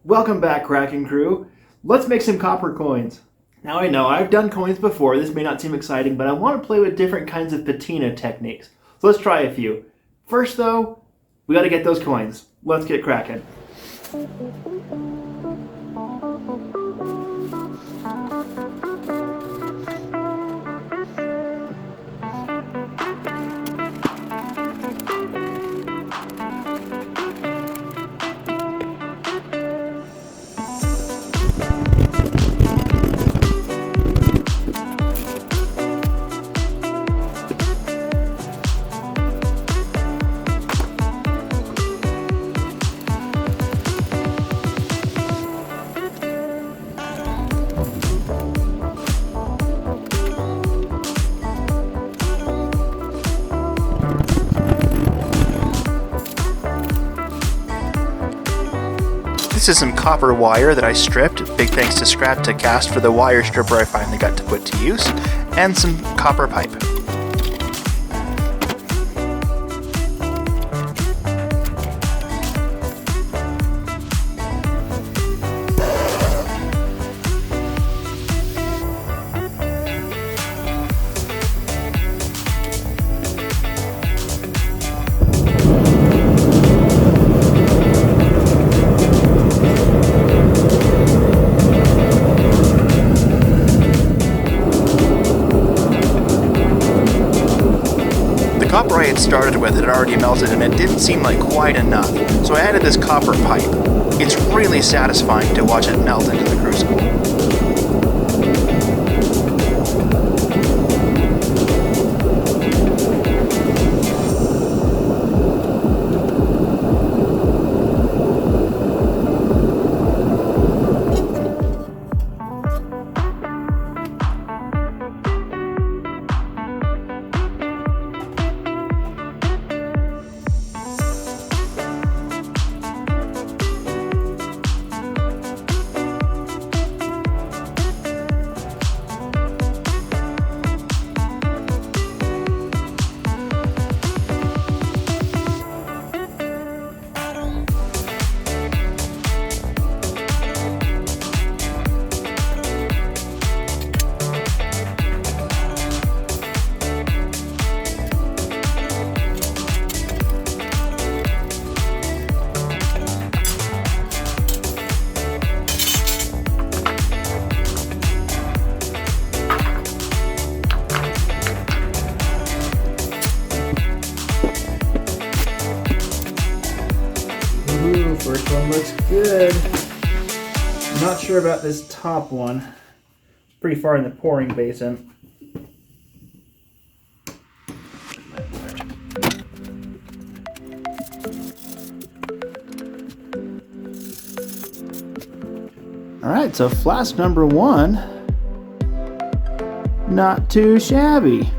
Welcome back, Kraken Crew. Let's make some copper coins. Now I know I've done coins before, this may not seem exciting, but I want to play with different kinds of patina techniques. So let's try a few. First though, we gotta get those coins. Let's get cracking. This is some copper wire that I stripped. Big thanks to Scrap to Cast for the wire stripper I finally got to put to use, and some copper pipe. The copper I had started with had already melted and it didn't seem like quite enough, so I added this copper pipe. It's really satisfying to watch it melt into the crucible. Ooh, first one looks good. I'm not sure about this top one. Pretty far in the pouring basin. Alright, so flask number one. Not too shabby.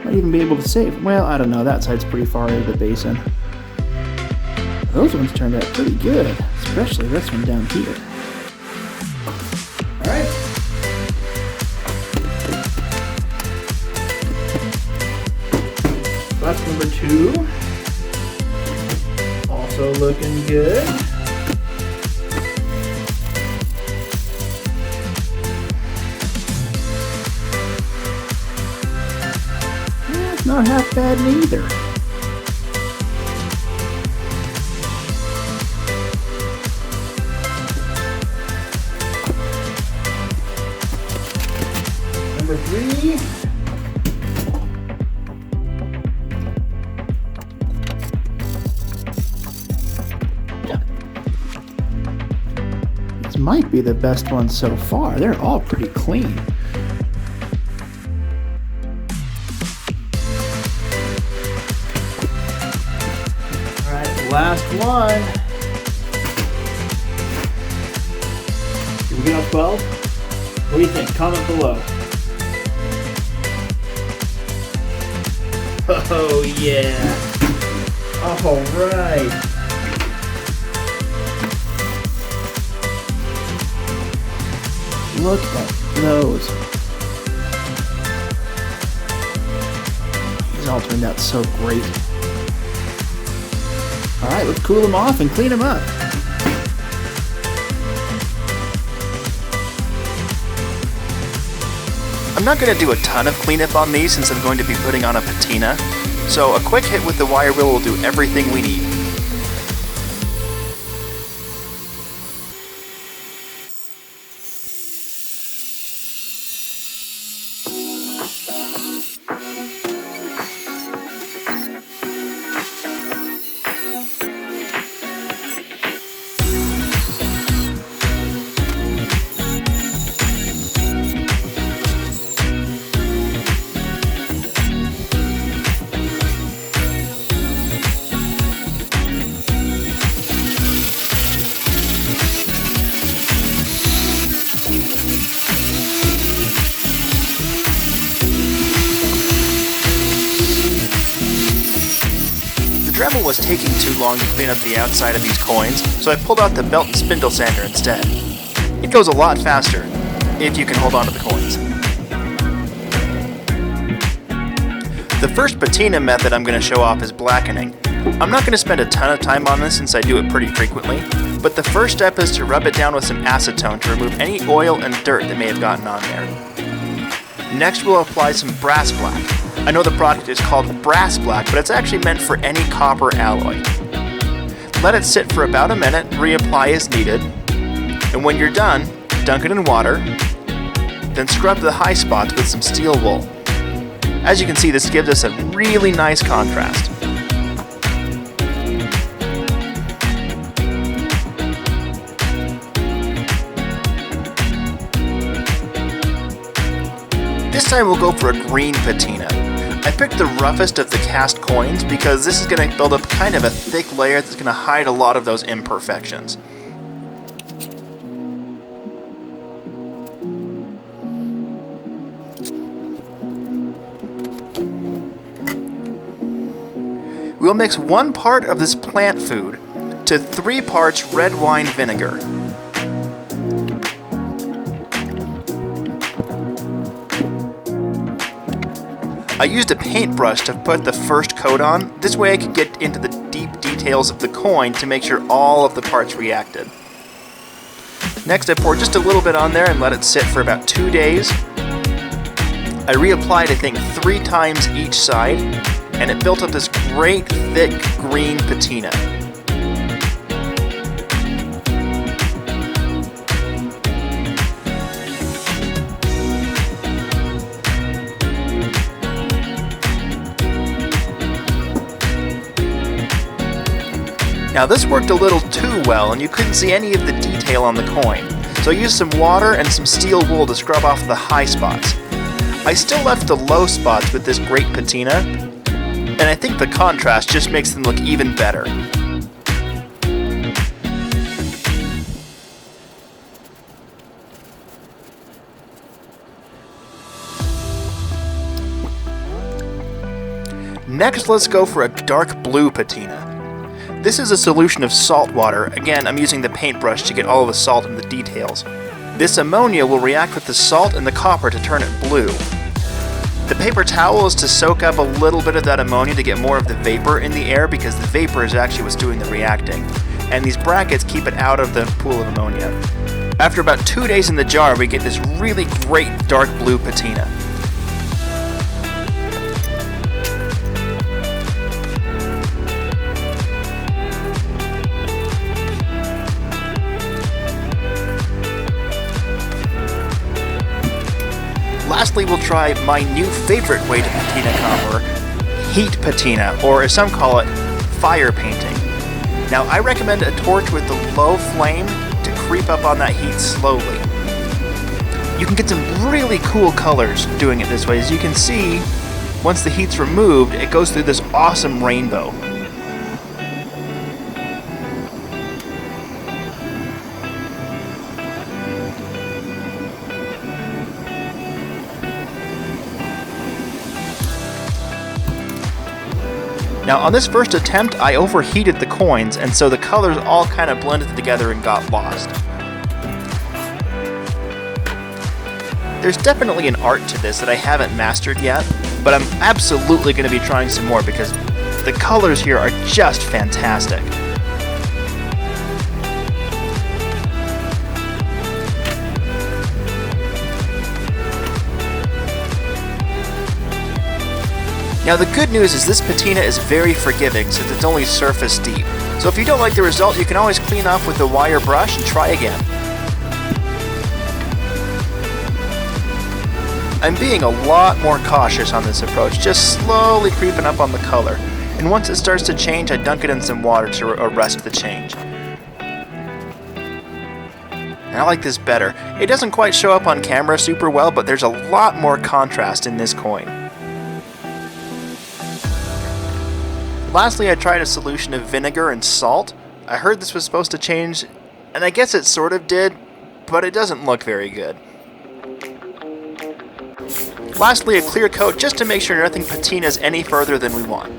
Might even be able to save. Well, I don't know. That side's pretty far into the basin. Those ones turned out pretty good, especially this one down here. Alright. Flask number two. Also looking good. It's not half bad neither. Number three. This might be the best one so far. They're all pretty clean. Alright, last one. Did we get on 12? What do you think? Comment below. Oh yeah. Alright. Look at those. These all turned out so great. Alright, let's cool them off and clean them up. I'm not going to do a ton of cleanup on these since I'm going to be putting on a patina, so a quick hit with the wire wheel will do everything we need. The Dremel was taking too long to clean up the outside of these coins, so I pulled out the belt and spindle sander instead. It goes a lot faster, if you can hold on to the coins. The first patina method I'm going to show off is blackening. I'm not going to spend a ton of time on this since I do it pretty frequently, but the first step is to rub it down with some acetone to remove any oil and dirt that may have gotten on there. Next we'll apply some brass black. I know the product is called brass black, but it's actually meant for any copper alloy. Let it sit for about a minute, reapply as needed, and when you're done, dunk it in water, then scrub the high spots with some steel wool. As you can see, this gives us a really nice contrast. This time we'll go for a green patina. I picked the roughest of the cast coins because this is going to build up kind of a thick layer that's going to hide a lot of those imperfections. We'll mix 1 part of this plant food to 3 parts red wine vinegar. I used a paintbrush to put the first coat on. This way I could get into the deep details of the coin to make sure all of the parts reacted. Next I poured just a little bit on there and let it sit for about 2 days. I reapplied I think 3 times each side, and it built up this great thick green patina. Now this worked a little too well and you couldn't see any of the detail on the coin, so I used some water and some steel wool to scrub off the high spots. I still left the low spots with this great patina, and I think the contrast just makes them look even better. Next, let's go for a dark blue patina. This is a solution of salt water. Again, I'm using the paintbrush to get all of the salt and the details. This ammonia will react with the salt and the copper to turn it blue. The paper towel is to soak up a little bit of that ammonia to get more of the vapor in the air because the vapor is actually what's doing the reacting. And these brackets keep it out of the pool of ammonia. After about 2 days in the jar, we get this really great dark blue patina. Lastly, we'll try my new favorite way to patina copper, heat patina, or as some call it, fire painting. Now, I recommend a torch with a low flame to creep up on that heat slowly. You can get some really cool colors doing it this way. As you can see, once the heat's removed, it goes through this awesome rainbow. Now on this first attempt, I overheated the coins, and so the colors all kind of blended together and got lost. There's definitely an art to this that I haven't mastered yet, but I'm absolutely going to be trying some more because the colors here are just fantastic. Now the good news is this patina is very forgiving since it's only surface deep. So if you don't like the result, you can always clean off with a wire brush and try again. I'm being a lot more cautious on this approach, just slowly creeping up on the color. And once it starts to change, I dunk it in some water to arrest the change. And I like this better. It doesn't quite show up on camera super well, but there's a lot more contrast in this coin. Lastly, I tried a solution of vinegar and salt. I heard this was supposed to change, and I guess it sort of did, but it doesn't look very good. Lastly, a clear coat just to make sure nothing patinas any further than we want.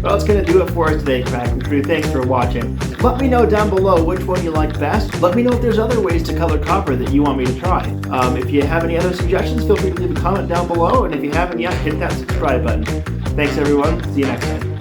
Well, that's going to do it for us today, Kraken Crew. Thanks for watching. Let me know down below which one you like best. Let me know if there's other ways to color copper that you want me to try. If you have any other suggestions, feel free to leave a comment down below. And if you haven't yet, hit that subscribe button. Thanks, everyone. See you next time.